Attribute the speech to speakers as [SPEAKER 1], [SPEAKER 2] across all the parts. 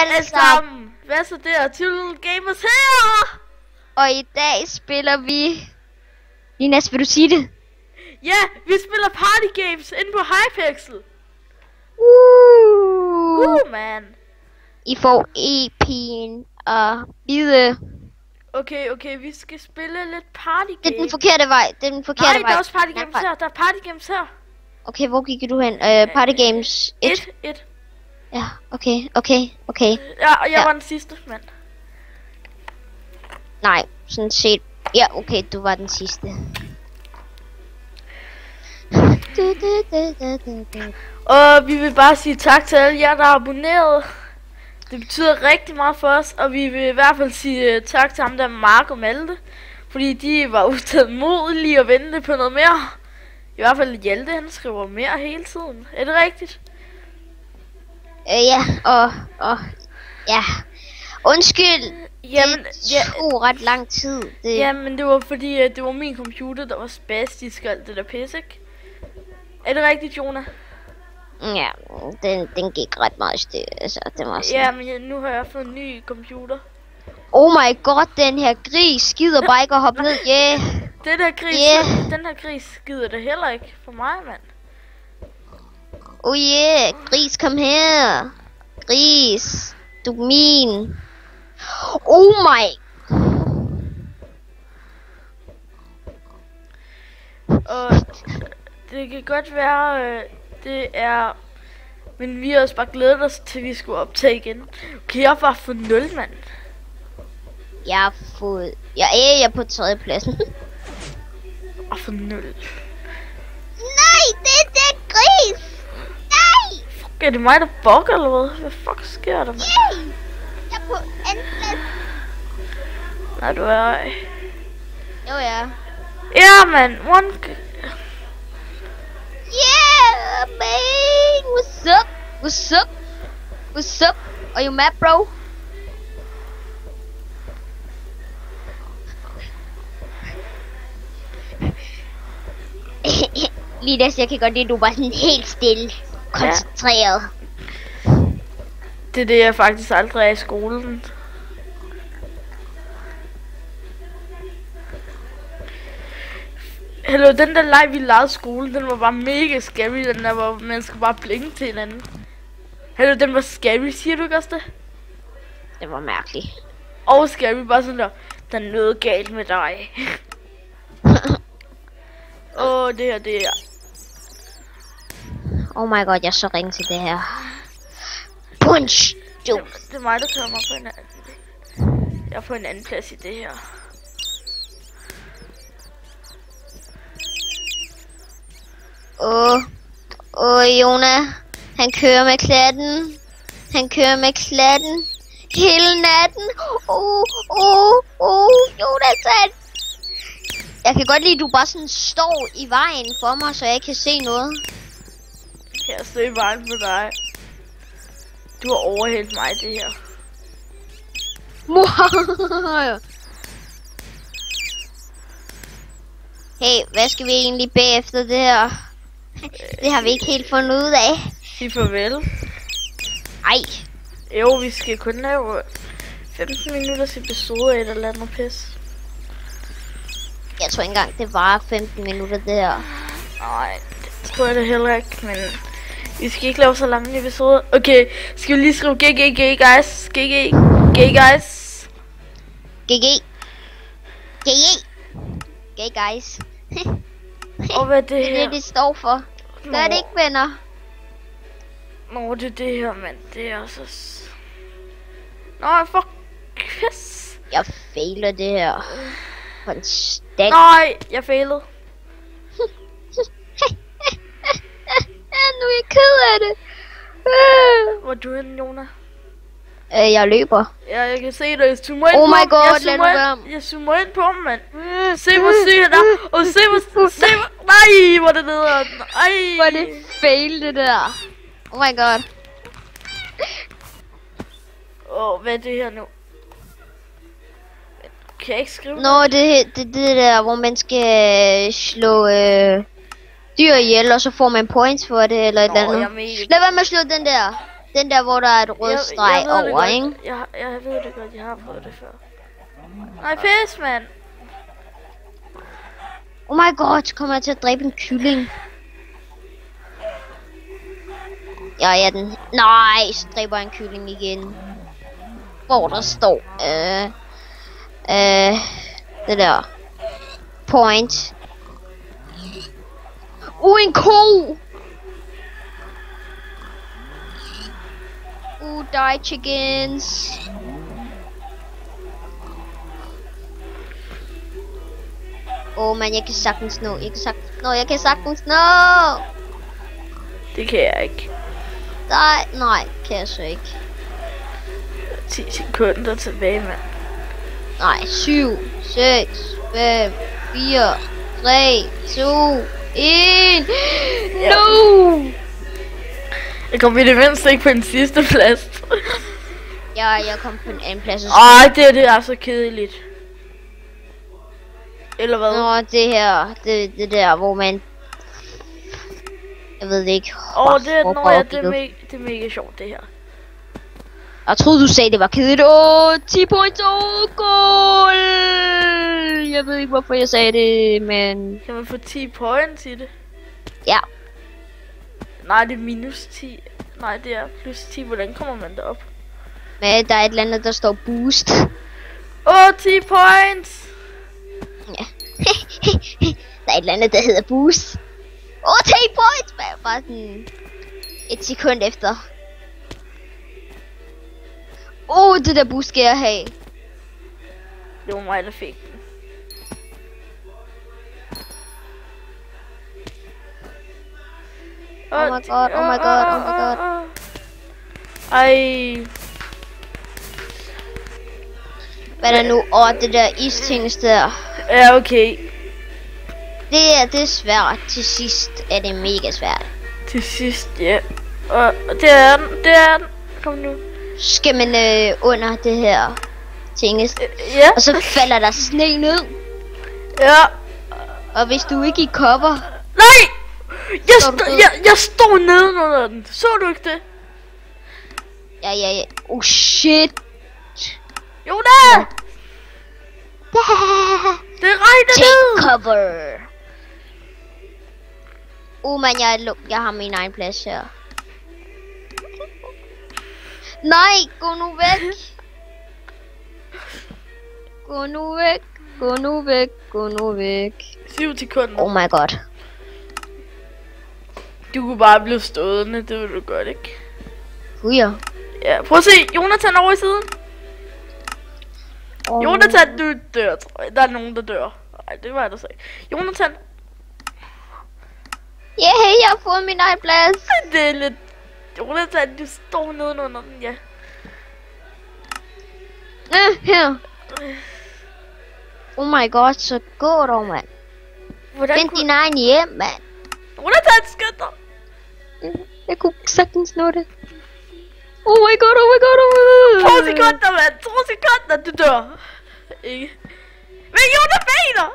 [SPEAKER 1] alle sammen. Hvad så der? Til Gamers her!
[SPEAKER 2] Og i dag spiller vi... Linas, vil du sige det?
[SPEAKER 1] Ja, vi spiller party games inde på Hypixel. Man.
[SPEAKER 2] I får EP'en og vide.
[SPEAKER 1] Okay, vi skal spille lidt party games.
[SPEAKER 2] Det er den forkerte vej.
[SPEAKER 1] Nej, der er også party games her. Der er party games her.
[SPEAKER 2] Okay, hvor gik du hen? Party games 1?
[SPEAKER 1] 1.
[SPEAKER 2] Ja, okay.
[SPEAKER 1] Ja, og jeg var den sidste, mand.
[SPEAKER 2] Nej, sådan set. Ja, okay, du var den sidste.
[SPEAKER 1] Og vi vil bare sige tak til alle jer, der har abonneret. Det betyder rigtig meget for os, og vi vil i hvert fald sige tak til ham der Mark og Malte. Fordi de var utålmodige og vente på noget mere. I hvert fald Hjalte, han skriver mere hele tiden. Er det rigtigt?
[SPEAKER 2] Ja, og ja. Undskyld.
[SPEAKER 1] Jamen,
[SPEAKER 2] det tog ret lang tid.
[SPEAKER 1] Jamen, det var fordi, det var min computer, der var spastisk og alt det der pis, ikke? Er det rigtigt, Jonah?
[SPEAKER 2] Ja, den gik ret meget styr, altså, det var sådan.
[SPEAKER 1] Ja, men nu har jeg fået en ny computer.
[SPEAKER 2] Oh my god, den her gris skider bare ikke at hoppe ned, yeah.
[SPEAKER 1] Den her gris skider det heller ikke for mig, mand.
[SPEAKER 2] Oh yeah, gris, kom her. Gris, du er min. Oh my.
[SPEAKER 1] Og det kan godt være, det er... Men vi har også bare glædet os til, vi skulle optage igen. Okay, jeg har bare fået 0, mand.
[SPEAKER 2] Jeg er på 3. pladsen.
[SPEAKER 1] Og for 0.
[SPEAKER 2] Nej, det er den gris. Nej.
[SPEAKER 1] Fuck, er det mig, der bugger eller hvad? Hvad fuck sker der, mand?
[SPEAKER 2] Yay. Jeg er på 2. plads.
[SPEAKER 1] Nej, du er ej.
[SPEAKER 2] Jo, ja.
[SPEAKER 1] Ja, mand.
[SPEAKER 2] Yeah, man. What's up? Are you mad, bro? Linas, jeg kan godt lide, du var sådan helt stille, koncentreret.
[SPEAKER 1] Ja. Det er det, jeg faktisk aldrig er i skolen. Hallo, den der leg, vi lavede i skolen, den var bare mega scary. Den der, hvor man skulle bare blinke til hinanden. Hallo, den var scary, siger du ikke også det?
[SPEAKER 2] Det var mærkeligt.
[SPEAKER 1] Og scary, bare sådan der, der er noget galt med dig. Det her, det er...
[SPEAKER 2] Oh my god, jeg er så ringe til det her. Punch!
[SPEAKER 1] Det er mig, der kommer på en anden. Jeg er på en anden plads i det her.
[SPEAKER 2] Jonah. Han kører med klatten. Hele natten. Jonathan. Jeg kan godt lide, at du bare sådan står i vejen for mig, så jeg ikke kan se noget.
[SPEAKER 1] Jeg står i vejen for dig. Du har overhældt mig det her.
[SPEAKER 2] Hey, hvad skal vi egentlig bagefter det her? Det har vi ikke helt fundet ud af.
[SPEAKER 1] Sig farvel.
[SPEAKER 2] Ej.
[SPEAKER 1] Jo, vi skal kun lave 15 minutters episode af et eller andet pis.
[SPEAKER 2] Jeg tror ikke engang, det var 15 minutter det her.
[SPEAKER 1] Nej, det tror jeg det heller ikke, men vi skal ikke lave så lange episoder. Okay, skal vi lige skrive GG guys? GG guys.
[SPEAKER 2] GG guys.
[SPEAKER 1] Og hvad er det her?
[SPEAKER 2] Det er det står for. Gør det ikke, venner?
[SPEAKER 1] Nå, det er det her, mand. Det er så... Nå, fuck. Yes.
[SPEAKER 2] Jeg fejler det her. Konstant.
[SPEAKER 1] Nej, jeg failede.
[SPEAKER 2] Nu er jeg ked af det.
[SPEAKER 1] Hvor er du henne, Jonah?
[SPEAKER 2] Jeg løber.
[SPEAKER 1] Ja, jeg kan se dig. Jeg zoomer ind
[SPEAKER 2] på
[SPEAKER 1] ham.
[SPEAKER 2] My god, lad nu være.
[SPEAKER 1] Jeg zoomer ind på ham, mand. Se hvor syg han er. Og se hvor... Nej, hvor er det nederen. Ej.
[SPEAKER 2] Hvor er det fail, det der. Oh my god.
[SPEAKER 1] Hvad er det her nu? Kan jeg ikke skrive?
[SPEAKER 2] Nå, det der, hvor man skal slå dyr ihjel, og så får man points for det, eller et eller andet. Lad være med at slå den der. Den der, hvor der er et rød streg
[SPEAKER 1] ved det
[SPEAKER 2] over,
[SPEAKER 1] godt.
[SPEAKER 2] ikke?
[SPEAKER 1] Jeg ved det godt, jeg har prøvet det før. Nej, fisk, mand.
[SPEAKER 2] Oh my god, så kommer jeg til at dræbe en kylling. Ja, den. Nej, så dræber jeg en kylling igen. Hvor der står, det der. Point. En ko! Die chickens. Men jeg kan sagtens nå. Jeg kan sagtens nå.
[SPEAKER 1] Det kan jeg ikke.
[SPEAKER 2] Nej, kan jeg så ikke.
[SPEAKER 1] 10 sekunder tilbage, mand.
[SPEAKER 2] Nej, 7, 6, 5, 4, 3, 2, 1. No!
[SPEAKER 1] Jeg kom i det mindste ikke på den sidste plads.
[SPEAKER 2] Jeg kom på en anden plads.
[SPEAKER 1] Det er så kedeligt. Eller hvad?
[SPEAKER 2] Nå, det her, det der, hvor man... Jeg ved det ikke.
[SPEAKER 1] Det er mega sjovt, det her.
[SPEAKER 2] Jeg troede, du sagde, det var kedeligt. 10 points. Goal! Jeg ved ikke, hvorfor jeg sagde det, men...
[SPEAKER 1] Kan man få 10 points i det?
[SPEAKER 2] Ja.
[SPEAKER 1] Nej, det er minus 10. Nej, det er plus 10. Hvordan kommer man derop?
[SPEAKER 2] Men der er et eller andet, der står boost.
[SPEAKER 1] 10 points!
[SPEAKER 2] Ja. Der er et eller andet, der hedder boost. 10 points! Bare sådan... Et sekund efter. Det der boost skal jeg have.
[SPEAKER 1] Det var mig, der fik den.
[SPEAKER 2] Oh my god.
[SPEAKER 1] Ej.
[SPEAKER 2] Hvad er der nu? Det der istings der.
[SPEAKER 1] Ja, okay.
[SPEAKER 2] Det er svært. Til sidst er det mega svært.
[SPEAKER 1] Til sidst, ja. Og det er den. Kom nu.
[SPEAKER 2] Skal man under det her tinges.
[SPEAKER 1] Ja.
[SPEAKER 2] Og så falder der sne ned.
[SPEAKER 1] Ja.
[SPEAKER 2] Og hvis du ikke i cover.
[SPEAKER 1] Nej! Jeg står nedenunder den. Så du ikke det?
[SPEAKER 2] Ja. Shit.
[SPEAKER 1] Jonas! Det regner ned!
[SPEAKER 2] Take cover. Men jeg har min egen plads her. Nej, gå nu væk. Gå nu væk.
[SPEAKER 1] 7 sekunder.
[SPEAKER 2] Oh my god.
[SPEAKER 1] Du kunne bare blive stående, det vil du godt, ikke?
[SPEAKER 2] Ja.
[SPEAKER 1] Ja, prøv at se, Jonathan over i siden. Jonathan, du dør, tror jeg. Der er nogen, der dør. Nej, det var jeg, der sagde. Jonathan.
[SPEAKER 2] Jeg har fået min egen plads.
[SPEAKER 1] Det er lidt... Jonathan, du står nedenunder den, ja.
[SPEAKER 2] Her. Oh my god, så gå dog, mand. Find din egen hjem, mand.
[SPEAKER 1] Jonathan, skynd dig.
[SPEAKER 2] Jeg kunne sagtens nå det. Oh my god.
[SPEAKER 1] 2 sekunder, mand. 2 sekunder, du dør. Ikke. Men Jonas baner.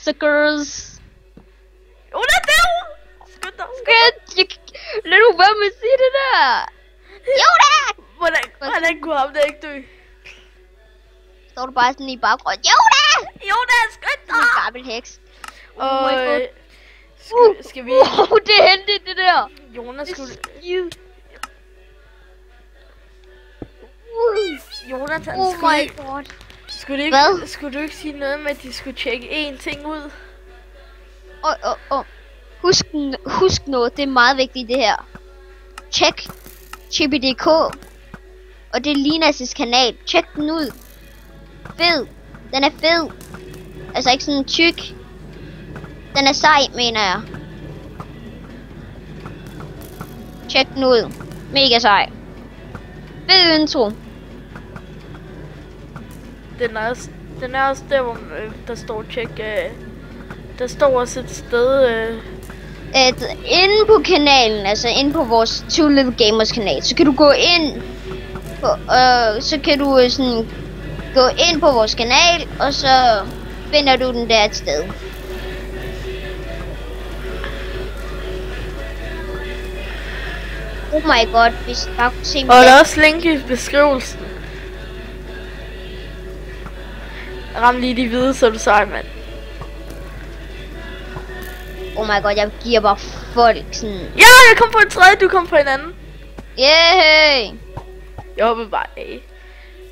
[SPEAKER 2] Suckers.
[SPEAKER 1] Jonas, derovre. Skynd dig.
[SPEAKER 2] Lad nu være med at sige det der. Jonas!
[SPEAKER 1] Hvordan kunne ham der ikke dø?
[SPEAKER 2] Står du bare sådan i baggrunden? Jonas,
[SPEAKER 1] skynd dig.
[SPEAKER 2] En gammel heks.
[SPEAKER 1] Og skal vi...
[SPEAKER 2] det er heldigt, det der.
[SPEAKER 1] Jonas skulle... Jonathan, skulle du ikke sige noget med, at de skulle tjekke én ting ud?
[SPEAKER 2] Husk noget, det er meget vigtigt det her. Tjek Chibi.dk. Og det er Linas' kanal. Tjek den ud. Fed. Den er fed. Altså ikke sådan tyk. Den er sej, mener jeg. Tjek den ud. Mega sej. Fed intro.
[SPEAKER 1] Den er også der, hvor der står tjek. Der står også et sted.
[SPEAKER 2] Inde på kanalen, altså inde på vores Two Little Gamers kanal, så kan du gå ind på, så kan du sådan gå ind på vores kanal, og så finder du den der et sted. Oh my god, hvis bare kunne se
[SPEAKER 1] Og der er også link i beskrivelsen. Ram lige de hvide, så du sej, mand.
[SPEAKER 2] Oh my god, jeg giver bare folk sådan...
[SPEAKER 1] Ja, jeg kom på en tredje, du kom på en anden.
[SPEAKER 2] Yeah!
[SPEAKER 1] Jeg hoppede bare af.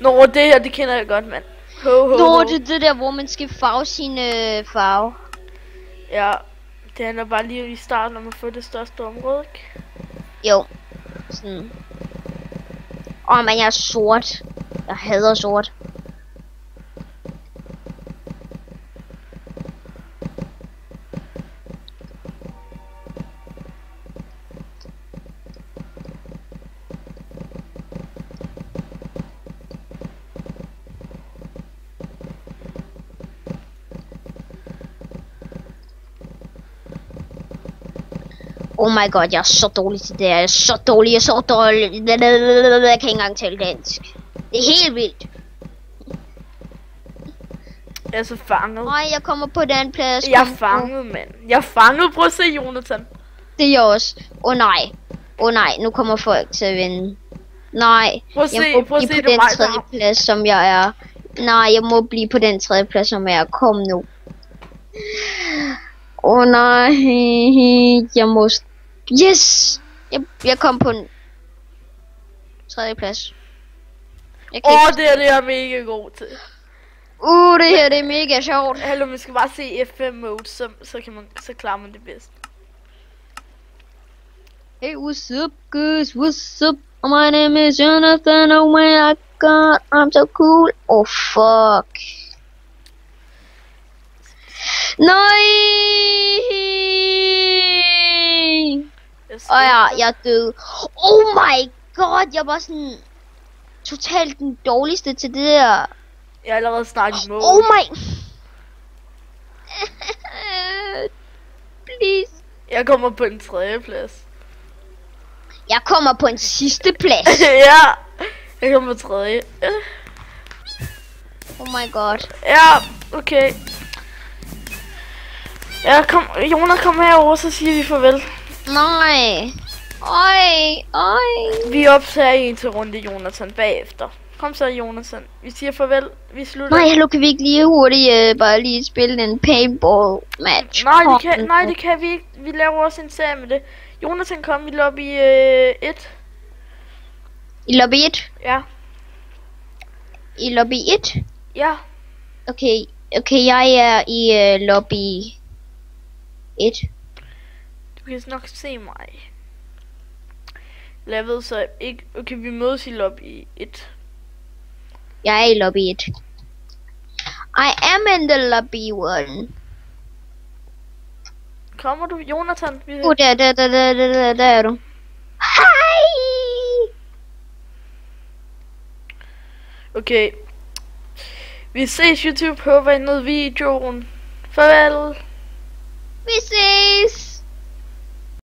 [SPEAKER 1] Nå, det her, det kender jeg godt, mand.
[SPEAKER 2] Nå, det er det der, hvor man skal farve sin farve.
[SPEAKER 1] Ja, det handler bare lige i starten om at få det største område, ikke?
[SPEAKER 2] Jo. Sådan. Men jeg er sort. Jeg hader sort. Oh my god, jeg er så dårlig til det her. Jeg er så dårlig, jeg er så dårlig. Jeg kan ikke engang tale dansk. Det er helt vildt.
[SPEAKER 1] Jeg er så fanget.
[SPEAKER 2] Nej, jeg kommer på den plads.
[SPEAKER 1] Jeg er fanget, mand. Jeg er fanget. Prøv at se, Jonathan.
[SPEAKER 2] Det er jeg også. Åh nej, nu kommer folk til at vinde. Nej,
[SPEAKER 1] prøv at se,
[SPEAKER 2] jeg må blive på den tredje plads, som jeg er. Nej, jeg må blive på den tredje plads, som jeg er. Kom nu. Nej, jeg må... Yes! Jeg kom på en tredje plads.
[SPEAKER 1] Det er det, jeg er mega god til.
[SPEAKER 2] Det her, det er mega sjovt.
[SPEAKER 1] Hallo, man skal bare se F5 mode, så klarer man det bedst.
[SPEAKER 2] Hey, what's up, guys? What's up? My name is Jonathan. Oh my god, I'm so cool. Oh, fuck. Nej! Jeg er død. Oh my god, jeg var sådan totalt den dårligste til det der.
[SPEAKER 1] Jeg er allerede snart i mål.
[SPEAKER 2] Oh my. Please.
[SPEAKER 1] Jeg kommer på en tredje plads.
[SPEAKER 2] Jeg kommer på en sidste plads.
[SPEAKER 1] Ja, jeg kommer på tredje.
[SPEAKER 2] Oh my god.
[SPEAKER 1] Ja, okay. Ja, Jonas, kom herover, så siger vi farvel.
[SPEAKER 2] Nej. Oj.
[SPEAKER 1] Vi optager en til runde, Jonathan, bagefter. Kom så, Jonathan. Vi siger farvel. Vi slutter.
[SPEAKER 2] Nej, hallo, kan vi ikke lige hurtigt bare lige spille en paintball match?
[SPEAKER 1] Nej, det kan vi ikke. Vi laver også en serie med det. Jonathan, kom i lobby 1.
[SPEAKER 2] I lobby 1?
[SPEAKER 1] Ja.
[SPEAKER 2] I lobby 1?
[SPEAKER 1] Ja.
[SPEAKER 2] Okay, jeg er i lobby 1.
[SPEAKER 1] Du kan nok se mig. Jeg ved så ikke. Okay, vi mødes i lobby 1.
[SPEAKER 2] Jeg er i lobby 1. I am in the lobby 1.
[SPEAKER 1] Kommer du, Jonathan?
[SPEAKER 2] Der er du. Hej!
[SPEAKER 1] Okay. Vi ses, YouTube. Håber I nød videoen. Farvel.
[SPEAKER 2] Vi ses!